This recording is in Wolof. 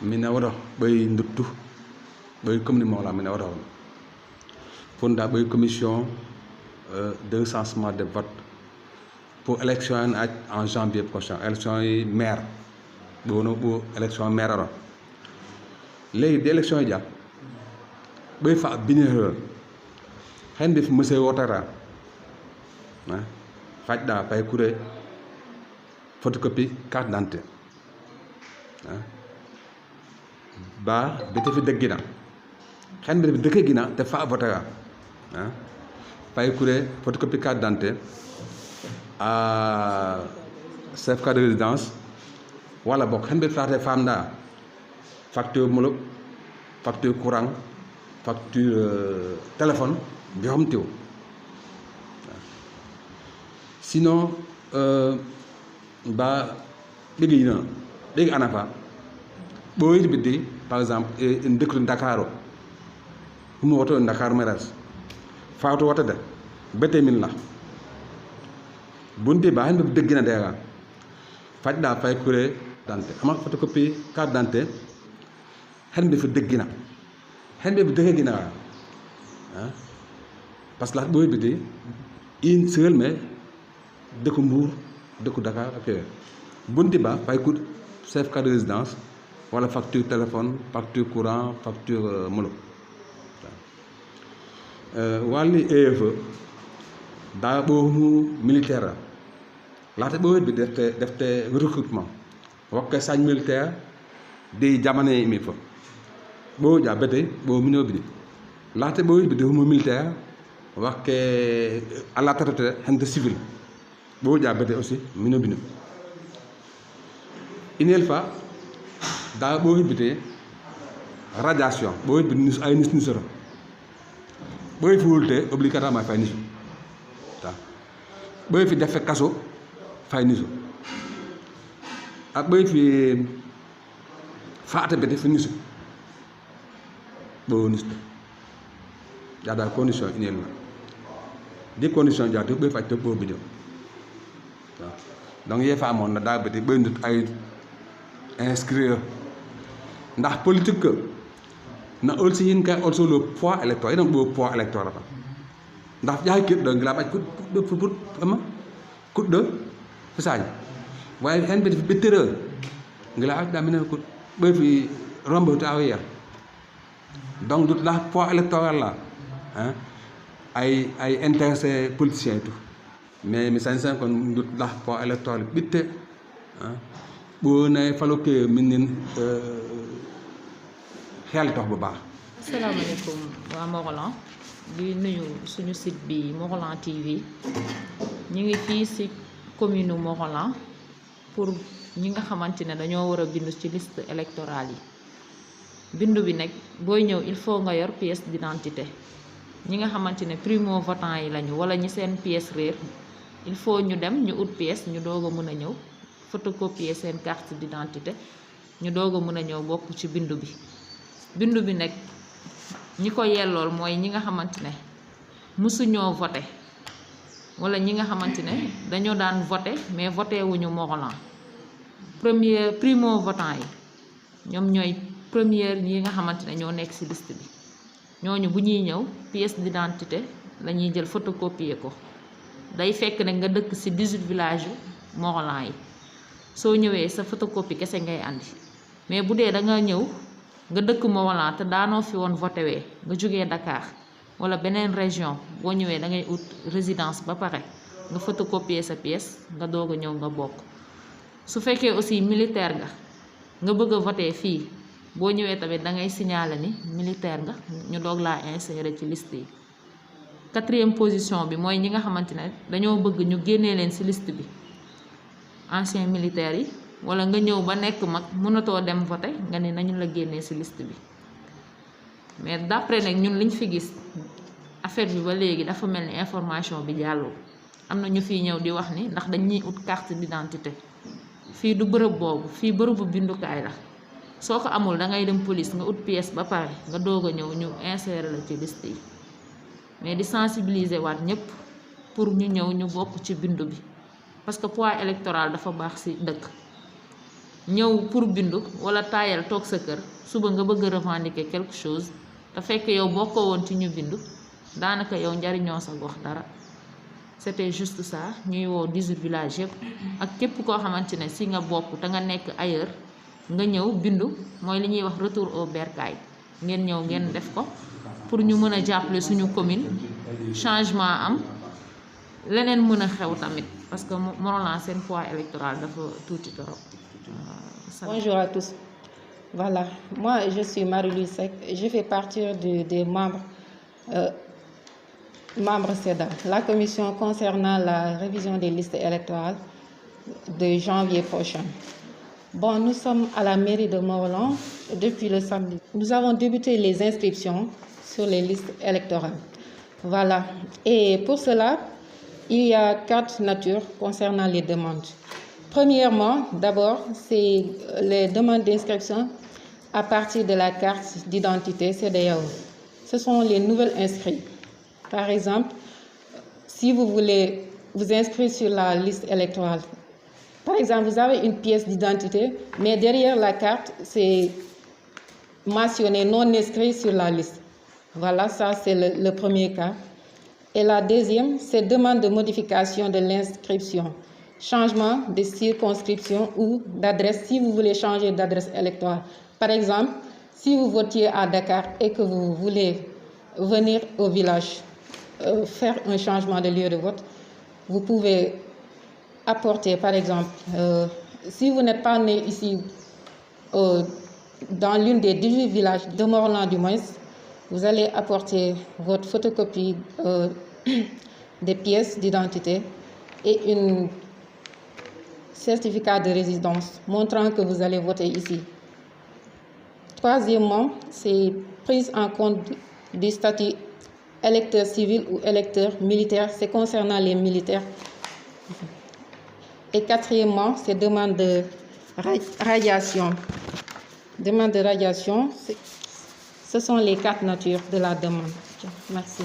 mina wado bay nduttu bay commune Mont Rolland mina wado fonda bay commission de recensement de vote pour élection en janvier prochain élection maire bo élection maire aro légui de élection ja bay fa bineur hen def monsieur wotara fajda pay kuré photocopie carte d'identité ba bete fi deggina hen be deke gina te fa votera pay kuré photocopie carte d'identité à certificat de résidence wala bok hen be faté famda facture muluk facture courant facture téléphone bi xam tew sinon ba légui na légui anafa boy biddi par exemple en dekk Dakar mu woto Dakar maras faato wota de bete min la bunti ba hen deug na dega fajda fay kuré dante ama photocopie carte d'identité hen be fi deggina hen be deug gina parce que la boy biddi une seule mais deku Mbour deku Dakar ak bunti ba fay ko certificat de résidence wala facture téléphone facture courant facture molo wali EFE da bo militaire laata bo bi defte recrutement wakke sañ militaire di jamane mi fa bo ja bete bo mino bi laata bo bi de militaire wakke ala traité hande civil bo ja bete aussi mino bino inel fa da bo hibité radiation bo hibité nus ay nus nusoro bo fi wulte obligatoirement fay nisu ta bo fi def kasso fay nisu ak bo fi faata bete fi nisu bo nisu ya da condition inel na di condition ja to bo fa to bo bido donc ye fa mon na da bete bo ndut ay inscrire ndax politique na aussi yin ka also le poids électoral donc le poids électoral ndax jaay kit de ngla baj pour ama coup de façay waye hen be betere ngla da mena ko be fi rombo tawiya donc tout la poids électoral là ay intéressé politiciens tout mais mi sansan kon tout la poids électoral bitte bo nay faloke minin xel tax bu baax assalamu alaykum wa Mont Rolland di nuyu suñu site bi Mont Rolland TV ñi ngi fi ci commune Mont Rolland pour ñi nga xamantene dañoo wara bindu ci liste électorale yi bindu bi nek boy ñew il faut nga yor pièce d'identité ñi nga xamantene primo votant yi lañu wala ñi seen pièce rare il faut ñu dem ñu out pièce ñu dogo mëna ñew photocopier sen carte d'identité ñu dogo mëna ñew bokku ci bindu bi nek ñi ko yellol moy ñi nga xamantene musu ñoo voter wala ñi nga xamantene dañoo daan voter mais voter wuñu Mont Rolland primo votant yi ñom ñoy première ñi nga xamantene ñoo nek ci liste bi ñoñu bu ñuy ñew pièce d'identité lañuy jël photocopier ko day fekk nak nga dëkk ci 18 village Mont Rolland yi so ñëwé sa photocopie kessé ngay andi mais bu dé da nga ñëw nga dëkk Mont Rolland te daano fi won voté wé nga joggé Dakar wala benen région bo ñëwé da ngay out résidence ba paré nga photocopier sa pièce nga doga ñëw nga bok su féké aussi militaire nga bëgg voter fi bo ñëwé tamit da ngay signaler ni militaire nga ñu dog la insérer ci liste yi 4e position bi moy ñi nga xamantene dañoo bëgg ñu génné len ci liste bi ancien militaire yi wala nga ñëw ba nek mak mënato dem voter nga ni nañu la génné ci liste bi mais d'après nak ñun liñ fi gis affaire bi ba légui dafa melni information bi jallo amna ñu fi ñëw di wax ni ndax dañuy out carte d'identité fi du bërëb bobu fi bërëbu bindukaay la soko amul da ngay dem police nga out pièce ba paré nga doga ñëw ñu insérer la ci liste yi mais di sensibiliser waat ñëpp pour ñu ñëw ñu bokk ci bindu bi parce que poids électoral dafa baax ci dëkk ñëw pour bindu wala taayal toog sa kër suba nga bëgg revendiquer quelque chose te fekk yow bokkoo woon ci ñu bindu daanaka yow njariñoo sa gox dara. C'était juste ça ñuy woo 18 villages yëpp ak képp koo xamante ne si nga bokk te nga nekk ailleurs nga ñëw bindu mooy li ñuy wax retour au bercail ngeen ñëw ngeen def ko pour ñu mën a jàppale suñu commune changement am leneen mën a xew tamit parce que Morolan seen poids électoral dafa tuuti trop. Bonjour à tous. Voilà, moi je suis Marie-Louise Seck, je fais partie des membres CEDA, la commission concernant la révision des listes électorales de janvier prochain. Bon, nous sommes à la mairie de Morolan depuis le samedi. Nous avons débuté les inscriptions sur les listes électorales. Voilà, et pour cela, il y a 4 natures concernant les demandes. Premièrement, d'abord, c'est les demandes d'inscription à partir de la carte d'identité CEDEAO. Ce sont les nouvelles inscrits. Par exemple, si vous voulez vous inscrire sur la liste électorale, par exemple, vous avez une pièce d'identité, mais derrière la carte, c'est mentionné non inscrit sur la liste. Voilà, ça c'est le premier cas. Et la deuxième, c'est demande de modification de l'inscription, changement de circonscription ou d'adresse si vous voulez changer d'adresse électorale. Par exemple, si vous votiez à Dakar et que vous voulez venir au village, faire un changement de lieu de vote, vous pouvez apporter, par exemple, si vous n'êtes pas né ici, dans l'une des 18 villages de Morolan du moins, vous allez apporter votre photocopie des pièces d'identité et un certificat de résidence montrant que vous allez voter ici. Troisièmement, c'est prise en compte du statut électeur civil ou électeur militaire, c'est concernant les militaires. Et quatrièmement, c'est demande de radiation. Demande de radiation, ce sont les 4 natures de la demande. Merci.